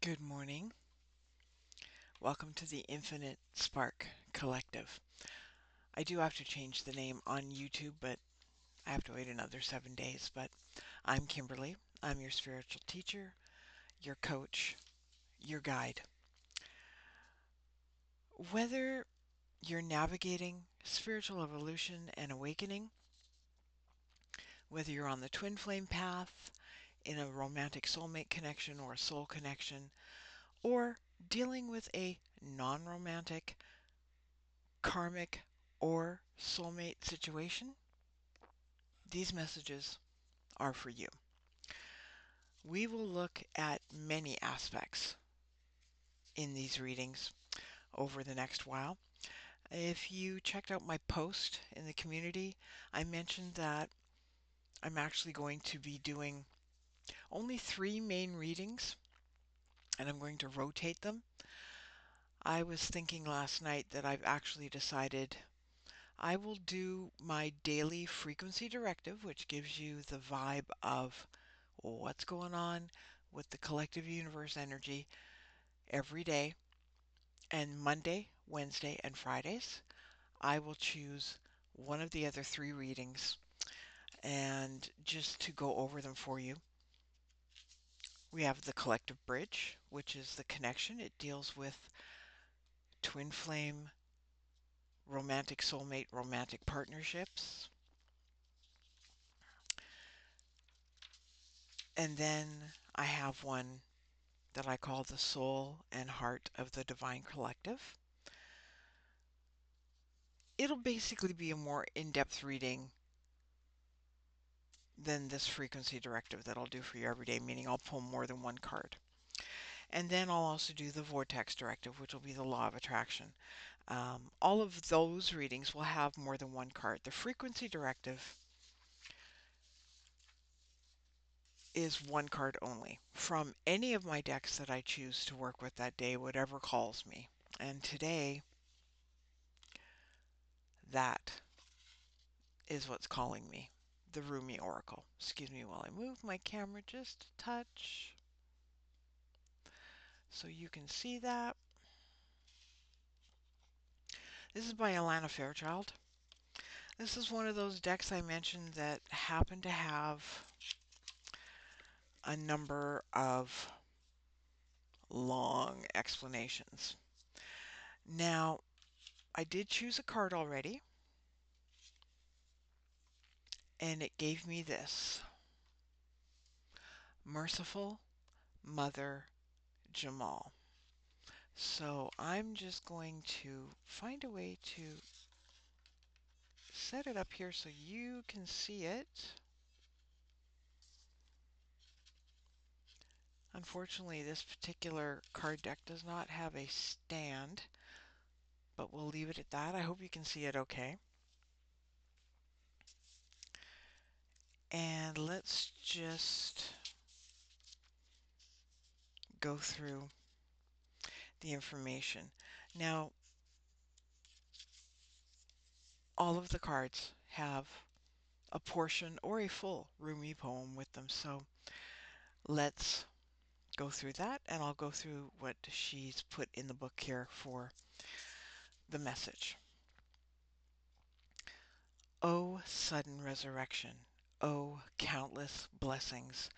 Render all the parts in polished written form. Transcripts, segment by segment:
Good morning. Welcome to the Infinite Spark Collective. I do have to change the name on YouTube, but I have to wait another 7 days. But I'm Kimberly. I'm your spiritual teacher, your coach, your guide. Whether you're navigating spiritual evolution and awakening, whether you're on the twin flame path, in a romantic soulmate connection or a soul connection, or dealing with a non-romantic karmic or soulmate situation, these messages are for you. We will look at many aspects in these readings over the next while. If you checked out my post in the community, I mentioned that I'm actually going to be doing only 3 main readings, and I'm going to rotate them. I was thinking last night that I've actually decided I will do my daily frequency directive, which gives you the vibe of what's going on with the collective universe energy every day. And Monday, Wednesday, and Fridays, I will choose one of the other 3 readings and just to go over them for you. We have the collective bridge, which is the connection. It deals with twin flame, romantic soulmate, romantic partnerships. And then I have one that I call the soul and heart of the divine collective. It'll basically be a more in-depth reading than this frequency directive that I'll do for you every day, meaning I'll pull more than one card. And then I'll also do the vortex directive, which will be the law of attraction. All of those readings will have more than one card. The frequency directive is one card only from any of my decks that I choose to work with that day, whatever calls me. And today, that is what's calling me, the Rumi Oracle. Excuse me while I move my camera just a touch so you can see that. This is by Alana Fairchild. This is one of those decks I mentioned that happen to have a number of long explanations. Now, I did choose a card already, and it gave me this. Merciful Mother Jamal. So I'm just going to find a way to set it up here so you can see it. Unfortunately, this particular card deck does not have a stand, but we'll leave it at that. I hope you can see it okay. And let's just go through the information. Now, all of the cards have a portion or a full Rumi poem with them, so let's go through that, and I'll go through what she's put in the book here for the message. O sudden resurrection, O countless blessings,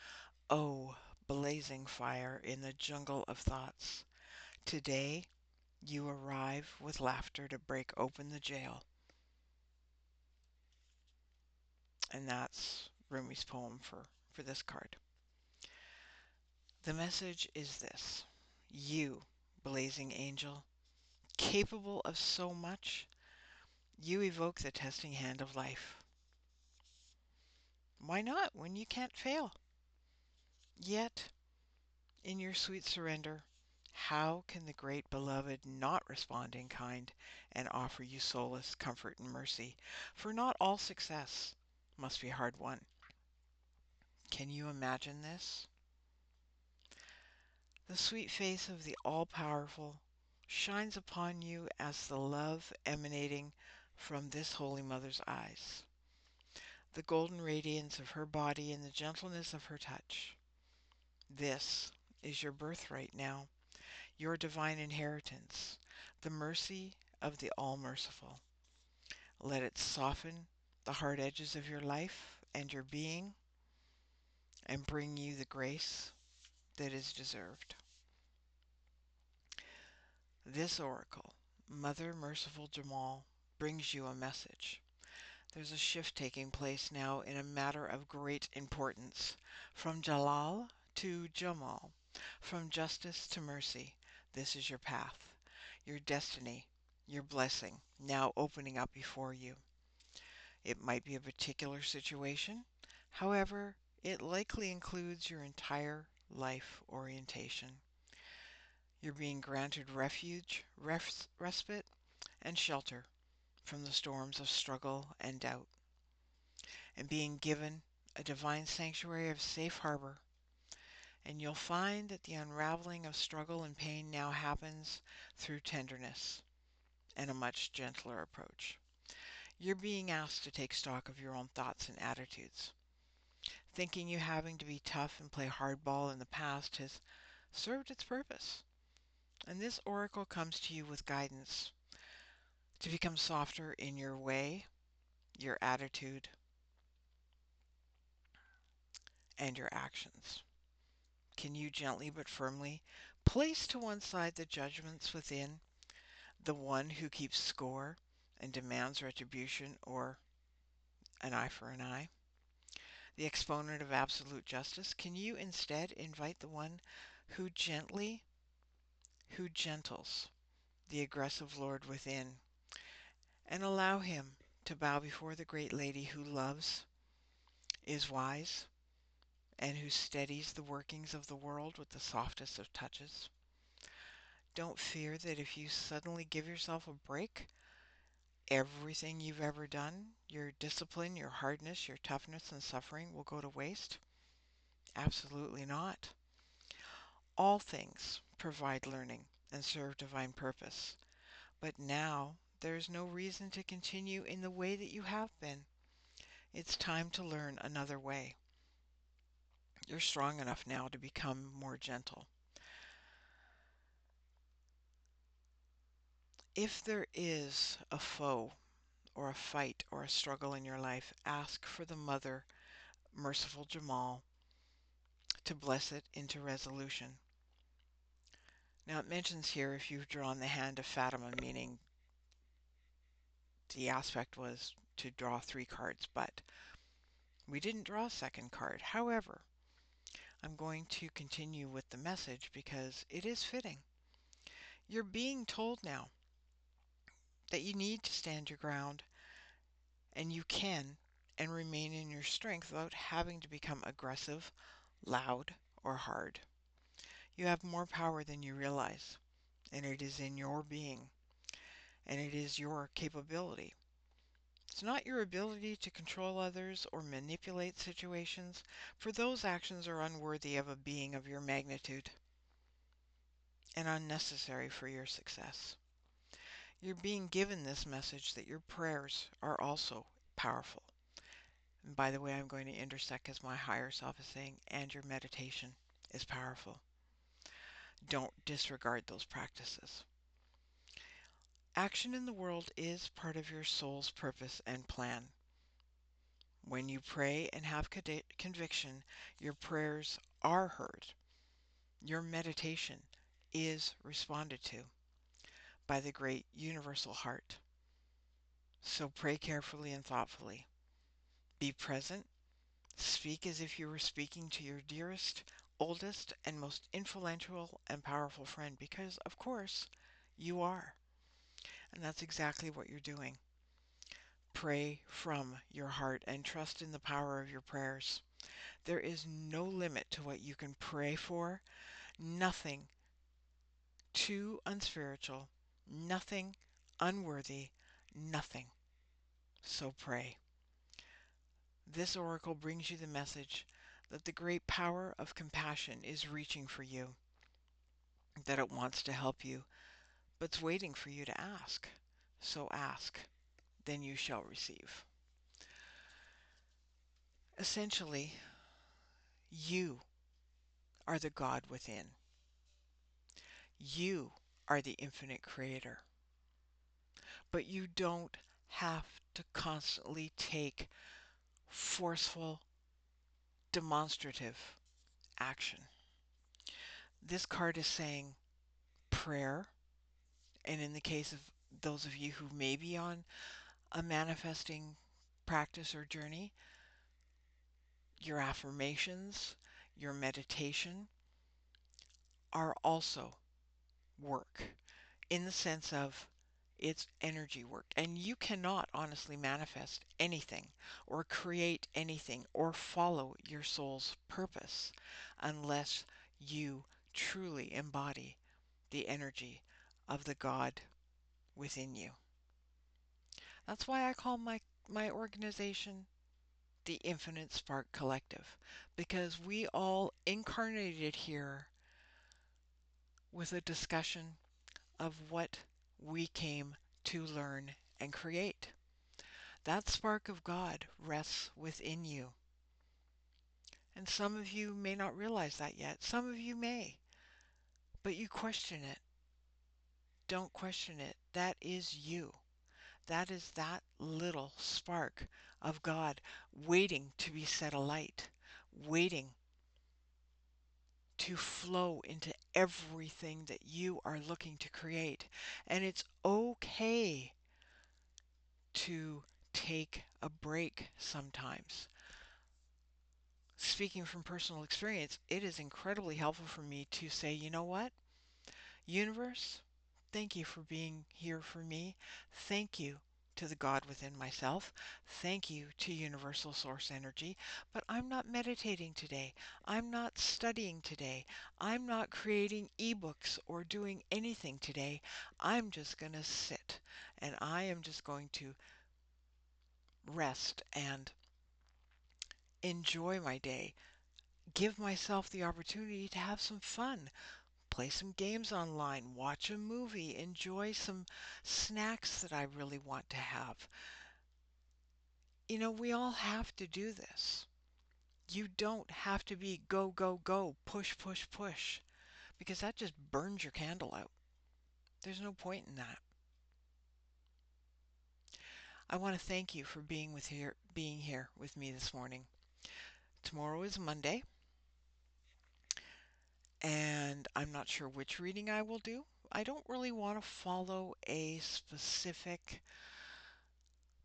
O blazing fire in the jungle of thoughts. Today you arrive with laughter to break open the jail. And that's Rumi's poem for this card. The message is this. You, blazing angel, capable of so much, you evoke the testing hand of life. Why not when you can't fail? Yet, in your sweet surrender, how can the great beloved not respond in kind and offer you solace, comfort, and mercy? For not all success must be hard won. Can you imagine this? The sweet face of the all-powerful shines upon you as the love emanating from this Holy Mother's eyes, the golden radiance of her body and the gentleness of her touch. This is your birthright now, your divine inheritance, the mercy of the All-Merciful. Let it soften the hard edges of your life and your being and bring you the grace that is deserved. This oracle, Mother Merciful Jamal, brings you a message. There's a shift taking place now in a matter of great importance. From Jalal to Jamal, from justice to mercy. This is your path, your destiny, your blessing, now opening up before you. It might be a particular situation. However, it likely includes your entire life orientation. You're being granted refuge, respite, and shelter from the storms of struggle and doubt, and being given a divine sanctuary of safe harbor. And you'll find that the unraveling of struggle and pain now happens through tenderness and a much gentler approach. You're being asked to take stock of your own thoughts and attitudes. Thinking you having to be tough and play hardball in the past has served its purpose. And this oracle comes to you with guidance to become softer in your way, your attitude, and your actions. Can you gently but firmly place to one side the judgments within, the one who keeps score and demands retribution or an eye for an eye? The exponent of absolute justice, can you instead invite the one who gentles the aggressive lord within, and allow him to bow before the great lady who loves, is wise, and who steadies the workings of the world with the softest of touches? Don't fear that if you suddenly give yourself a break, everything you've ever done, your discipline, your hardness, your toughness and suffering will go to waste. Absolutely not. All things provide learning and serve divine purpose. But now there's no reason to continue in the way that you have been. It's time to learn another way. You're strong enough now to become more gentle. If there is a foe or a fight or a struggle in your life, ask for the Mother, Merciful Jamal, to bless it into resolution. Now it mentions here if you've drawn the hand of Fatima, meaning the aspect was to draw 3 cards, but we didn't draw a second card. However, I'm going to continue with the message because it is fitting. You're being told now that you need to stand your ground, and you can, and remain in your strength without having to become aggressive, loud, or hard. You have more power than you realize, and it is in your being, and it is your capability. It's not your ability to control others or manipulate situations, for those actions are unworthy of a being of your magnitude and unnecessary for your success. You're being given this message that your prayers are also powerful. And by the way, I'm going to intersect as my higher self is saying, and your meditation is powerful. Don't disregard those practices. Action in the world is part of your soul's purpose and plan. When you pray and have conviction, your prayers are heard. Your meditation is responded to by the great universal heart. So pray carefully and thoughtfully. Be present. Speak as if you were speaking to your dearest, oldest, and most influential and powerful friend, because, of course, you are. And that's exactly what you're doing. Pray from your heart and trust in the power of your prayers. There is no limit to what you can pray for, nothing too unspiritual, nothing unworthy, nothing. So pray. This oracle brings you the message that the great power of compassion is reaching for you, that it wants to help you, but it's waiting for you to ask. So ask, then you shall receive. Essentially, you are the God within. You are the infinite creator. But you don't have to constantly take forceful, demonstrative action. This card is saying prayer, and in the case of those of you who may be on a manifesting practice or journey, your affirmations, your meditation are also work in the sense of it's energy work. And you cannot honestly manifest anything or create anything or follow your soul's purpose unless you truly embody the energy of the God within you. That's why I call my organization the Infinite Spark Collective, because we all incarnated here with a discussion of what we came to learn and create. That spark of God rests within you. And some of you may not realize that yet. Some of you may. But you question it. Don't question it. That is you. That is that little spark of God waiting to be set alight, waiting to flow into everything that you are looking to create. And it's okay to take a break sometimes. Speaking from personal experience, it is incredibly helpful for me to say, you know what, universe, thank you for being here for me. Thank you to the God within myself. Thank you to Universal Source Energy. But I'm not meditating today. I'm not studying today. I'm not creating ebooks or doing anything today. I'm just going to sit and I am just going to rest and enjoy my day. Give myself the opportunity to have some fun. Play some games online, watch a movie, enjoy some snacks that I really want to have. You know, we all have to do this. You don't have to be go, go, go, push, push, push, because that just burns your candle out. There's no point in that. I want to thank you for being here with me this morning. Tomorrow is Monday, and I'm not sure which reading I will do. I don't really want to follow a specific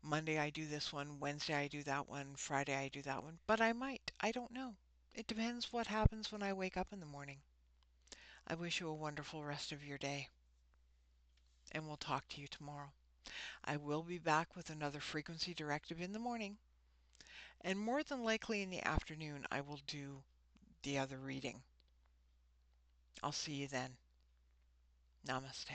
Monday I do this one, Wednesday I do that one, Friday I do that one, but I might. I don't know. It depends what happens when I wake up in the morning. I wish you a wonderful rest of your day, and we'll talk to you tomorrow. I will be back with another frequency directive in the morning, and more than likely in the afternoon I will do the other reading. I'll see you then. Namaste.